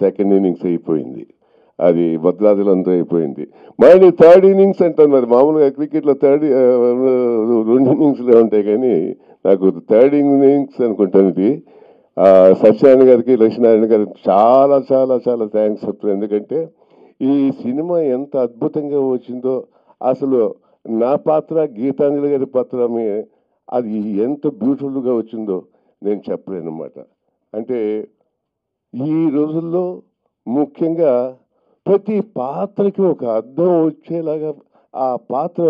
Second innings అయిపోయింది, అది భద్రాచలంతో అయిపోయింది. మళ్ళీ థర్డ్ ఇన్నింగ్స్ అంటారు. మరి మామూలుగా క్రికెట్లో రెండు ఇన్నింగ్స్లో ఉంటాయి, కానీ నాకు థర్డ్ ఇన్నింగ్స్ అనుకుంటాను ఇది. సత్యనారాయణ గారికి, లక్ష్మీనారాయణ గారికి చాలా చాలా చాలా థ్యాంక్స్ చెప్తాను. ఎందుకంటే ఈ సినిమా ఎంత అద్భుతంగా వచ్చిందో, అసలు నా పాత్ర, గీతాంజలి గారి పాత్ర అది ఎంత బ్యూటిఫుల్గా వచ్చిందో నేను చెప్పలేను అన్నమాట. అంటే ఈ రోజుల్లో ముఖ్యంగా ప్రతి పాత్రకి ఒక అర్థం వచ్చేలాగా ఆ పాత్ర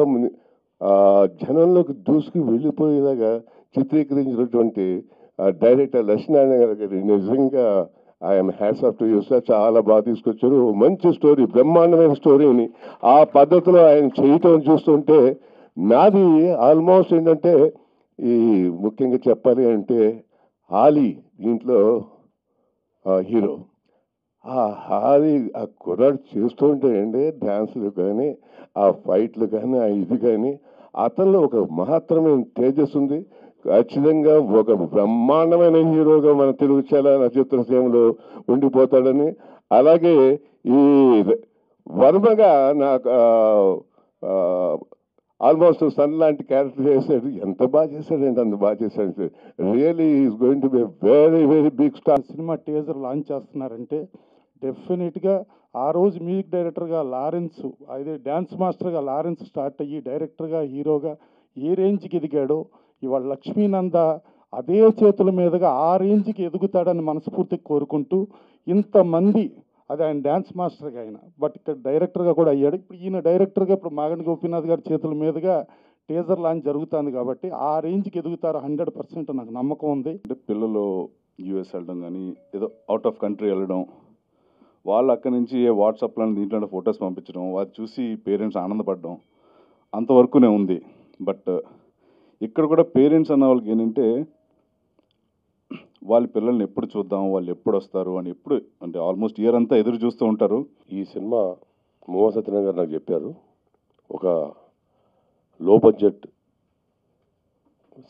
జనంలోకి దూసుకు వెళ్ళిపోయేలాగా చిత్రీకరించినటువంటి డైరెక్టర్ లక్ష్మీనారాయణ గారి నిజంగా I'm hats off to you sir. చాలా బాగా తీసుకొచ్చారు, మంచి స్టోరీ, బ్రహ్మాండమైన స్టోరీని ఆ పద్ధతిలో ఆయన చేయటం చూస్తుంటే నాది ఆల్మోస్ట్ ఏంటంటే ఈ ముఖ్యంగా చెప్పాలి అంటే ఆలీ దీంట్లో హీరో. అది ఆ కుర్రాడు చేస్తూ ఉంటాయండి డ్యాన్సులు కానీ, ఆ ఫైట్లు కానీ, ఆ ఇది కానీ, అతనిలో ఒక మహత్తరమైన తేజస్ ఉంది. ఖచ్చితంగా ఒక బ్రహ్మాండమైన హీరోగా మన తెలుగు చలనచిత్రసీమలో ఉండిపోతాడని. అలాగే ఈ వర్మగా నాకు ఆల్మోస్ట్ సన్ లాంటి క్యారెక్టర్ చేశాడు. ఎంత బాగా చేశాడంటే అంత బాగా చేశాడు. Really is going to be very very big star. సినిమా టీజర్ లాంచ్ చేస్తున్నారంటే డెఫినెట్గా ఆ రోజు మ్యూజిక్ డైరెక్టర్గా లారెన్స్, అదే డ్యాన్స్ మాస్టర్గా లారెన్స్ స్టార్ట్ అయ్యి డైరెక్టర్గా, హీరోగా ఏ రేంజ్కి ఎదిగాడో, ఇవాళ లక్ష్మీనంద అదే చేతుల మీదుగా ఆ రేంజ్కి ఎదుగుతాడని మనస్ఫూర్తిగా కోరుకుంటూ, ఇంతమంది, అది ఆయన డ్యాన్స్ మాస్టర్గా ఆయన, బట్ ఇక్కడ డైరెక్టర్గా కూడా అయ్యాడు. ఇప్పుడు ఈయన డైరెక్టర్గా ఇప్పుడు మాగంటి గోపీనాథ్ గారి చేతుల మీదుగా టీజర్ లాంచ్ జరుగుతుంది కాబట్టి ఆ రేంజ్కి ఎదుగుతారు 100% నాకు నమ్మకం ఉంది. అంటే పిల్లలు యూఎస్ వెళ్ళడం కానీ, ఏదో అవుట్ ఆఫ్ కంట్రీ వెళ్ళడం, వాళ్ళు అక్కడి నుంచి వాట్సాప్లో దీంట్లో ఫొటోస్ పంపించడం, అది చూసి పేరెంట్స్ ఆనందపడడం అంతవరకునే ఉంది. బట్ ఇక్కడ కూడా పేరెంట్స్ అన్న వాళ్ళకి ఏంటంటే వాళ్ళ పిల్లల్ని ఎప్పుడు చూద్దాం, వాళ్ళు ఎప్పుడు వస్తారు అని ఎప్పుడు అంటే ఆల్మోస్ట్ ఇయర్ అంతా ఎదురు చూస్తూ ఉంటారు. ఈ సినిమా మోహన్ సత్యనారాయణ గారు నాకు చెప్పారు, ఒక లో బడ్జెట్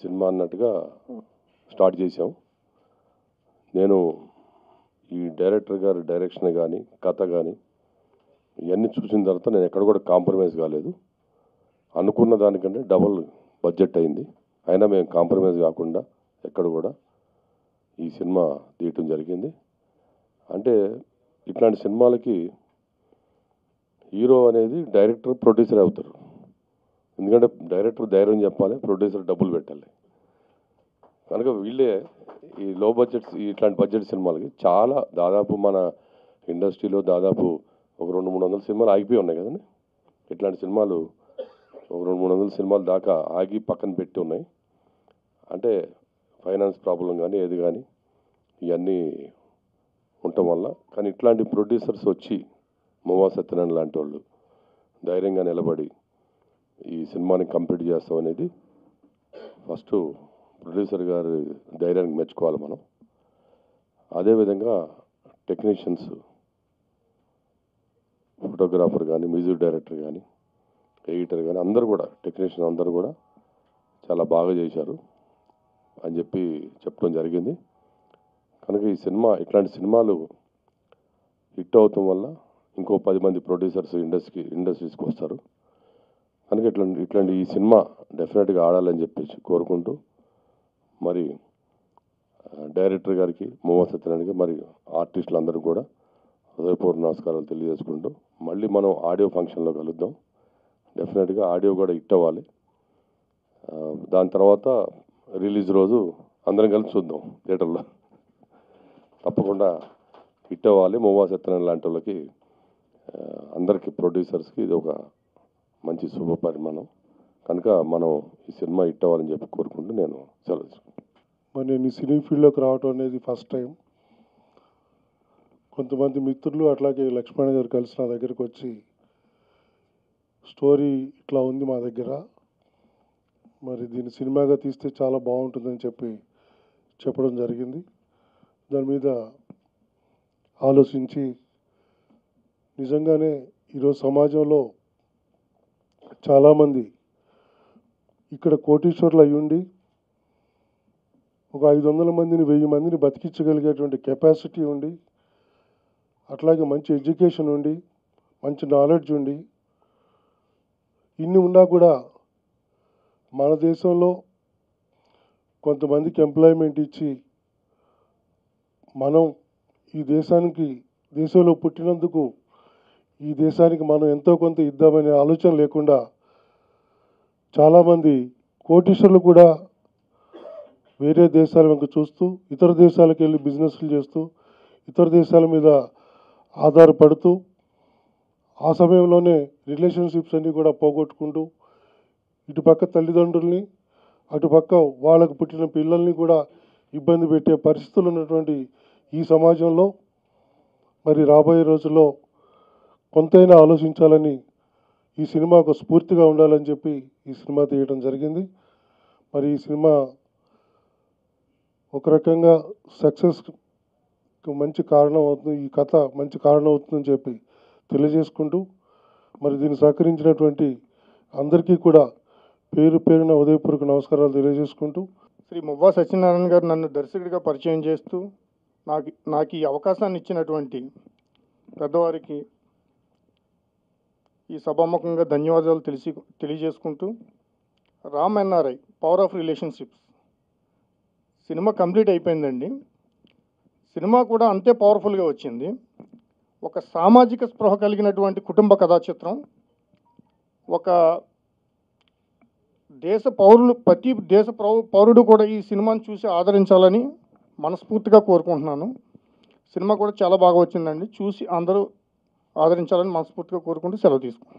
సినిమా అన్నట్టుగా స్టార్ట్ చేశాం. నేను ఈ డైరెక్టర్ గారి డైరెక్షన్ కానీ, కథ కానీ ఇవన్నీ చూసిన తర్వాత నేను ఎక్కడ కూడా కాంప్రమైజ్ కాలేదు. అనుకున్న దానికంటే డబుల్ బడ్జెట్ అయింది, అయినా మేము కాంప్రమైజ్ కాకుండా ఎక్కడ కూడా ఈ సినిమా తీయటం జరిగింది. అంటే ఇట్లాంటి సినిమాలకి హీరో అనేది డైరెక్టర్, ప్రొడ్యూసర్ అవుతారు. ఎందుకంటే డైరెక్టర్ ధైర్యం చెప్పాలి, ప్రొడ్యూసర్ డబ్బులు పెట్టాలి. కనుక వీళ్ళే ఈ లో బడ్జెట్స్, ఇట్లాంటి బడ్జెట్ సినిమాలకి చాలా దాదాపు మన ఇండస్ట్రీలో దాదాపు ఒక 200-300 సినిమాలు ఆగిపోయి ఉన్నాయి కదండి. ఇట్లాంటి సినిమాలు ఒక 200-300 సినిమాలు దాకా ఆగి పక్కన పెట్టి ఉన్నాయి. అంటే ఫైనాన్స్ ప్రాబ్లం కానీ ఏది కానీ ఇవన్నీ ఉండటం వల్ల. కానీ ఇట్లాంటి ప్రొడ్యూసర్స్ వచ్చి మోహన్ సత్యనారాయణ లాంటి వాళ్ళు ధైర్యంగా నిలబడి ఈ సినిమాని కంప్లీట్ చేస్తాం అనేది ఫస్ట్ ప్రొడ్యూసర్ గారి ధైర్యానికి మెచ్చుకోవాలి మనం. అదేవిధంగా టెక్నీషియన్స్, ఫోటోగ్రాఫర్ కానీ, మ్యూజిక్ డైరెక్టర్ కానీ, ఎడిటర్ కానీ అందరూ కూడా, టెక్నీషియన్ అందరూ కూడా చాలా బాగా చేశారు అని చెప్పి చెప్పడం జరిగింది. కనుక ఈ సినిమా, ఇట్లాంటి సినిమాలు హిట్ అవటం వల్ల ఇంకో 10 మంది ప్రొడ్యూసర్స్ ఇండస్ట్రీస్కి వస్తారు. కనుక ఇట్లాంటి ఈ సినిమా డెఫినెట్గా ఆడాలని చెప్పేసి కోరుకుంటూ, మరి డైరెక్టర్ గారికి, మోహన్ సత్యనారాయణకి, మరి ఆర్టిస్టులందరూ కూడా హృదయపూర్వక నమస్కారాలు తెలియజేసుకుంటూ, మళ్ళీ మనం ఆడియో ఫంక్షన్లో కలుద్దాం. డెఫినెట్గా ఆడియో కూడా హిట్ అవ్వాలి. దాని తర్వాత రిలీజ్ రోజు అందరం కలిసి చూద్దాం థియేటర్లో. తప్పకుండా హిట్ అవ్వాలి. మోహన్ సత్యనారాయణ లాంటి వాళ్ళకి, అందరికీ ప్రొడ్యూసర్స్కి ఇది ఒక మంచి శుభ పరిమాణం. కనుక మనం ఈ సినిమా హిట్ అవ్వాలని చెప్పి కోరుకుంటూ నేను సెలవు. మరి నేను ఈ సినీ ఫీల్డ్లోకి రావడం అనేది ఫస్ట్ టైం. కొంతమంది మిత్రులు అట్లాగే లక్ష్మణ్ గారు కలిసి నా దగ్గరికి వచ్చి స్టోరీ ఇట్లా ఉంది మా దగ్గర, మరి దీన్ని సినిమాగా తీస్తే చాలా బాగుంటుందని చెప్పడం జరిగింది. దాని మీద ఆలోచించి నిజంగానే ఈరోజు సమాజంలో చాలామంది ఇక్కడ కోటీశ్వర్లు అయ్యుండి ఒక 500 మందిని 1000 మందిని బతికించగలిగేటువంటి కెపాసిటీ ఉండి అట్లాగే మంచి ఎడ్యుకేషన్ ఉండి మంచి నాలెడ్జ్ ఉండి ఇన్ని ఉన్నా కూడా మన దేశంలో కొంతమందికి ఎంప్లాయ్మెంట్ ఇచ్చి మనం ఈ దేశంలో పుట్టినందుకు ఈ దేశానికి మనం ఎంతో కొంత ఇద్దామనే ఆలోచన లేకుండా చాలామంది కోటీశ్వరులు కూడా వేరే దేశాల వెంక చూస్తూ ఇతర దేశాలకు వెళ్ళి బిజినెస్లు చేస్తూ ఇతర దేశాల మీద ఆధారపడుతూ ఆ సమయంలోనే రిలేషన్షిప్స్ అన్నీ కూడా పోగొట్టుకుంటూ ఇటుపక్క తల్లిదండ్రుల్ని అటుపక్క వాళ్ళకు పుట్టిన పిల్లల్ని కూడా ఇబ్బంది పెట్టే పరిస్థితులు ఉన్నటువంటి ఈ సమాజంలో మరి రాబోయే రోజుల్లో కొంతైనా ఆలోచించాలని ఈ సినిమాకు స్ఫూర్తిగా ఉండాలని చెప్పి ఈ సినిమా తీయడం జరిగింది. మరి ఈ సినిమా ఒక రకంగా సక్సెస్కి మంచి కారణం అవుతుంది, ఈ కథ మంచి కారణం అవుతుందని చెప్పి తెలియజేసుకుంటూ మరి దీన్ని సహకరించినటువంటి అందరికీ కూడా పేరు పేరున ఉదయపూర్వక నమస్కారాలు తెలియజేసుకుంటూ శ్రీ మువ్వా సత్యనారాయణ గారు నన్ను దర్శకుడిగా పరిచయం చేస్తూ నాకు ఈ అవకాశాన్ని ఇచ్చినటువంటి పెద్దవారికి ఈ సభాముఖంగా ధన్యవాదాలు తెలియజేసుకుంటూ Ram NRI power of relationships cinema complete అయిపోయిందండి. సినిమా కూడా అంతే పవర్ఫుల్గా వచ్చింది. ఒక సామాజిక స్పృహ కలిగినటువంటి కుటుంబ కథా చిత్రం. ఒక ప్రతి దేశ పౌరుడు కూడా ఈ సినిమాను చూసి ఆదరించాలని మనస్ఫూర్తిగా కోరుకుంటున్నాను. సినిమా కూడా చాలా బాగా వచ్చిందండి. చూసి అందరూ ఆదరించాలని మనస్ఫూర్తిగా కోరుకుంటూ సెలవు తీసుకుంటాను.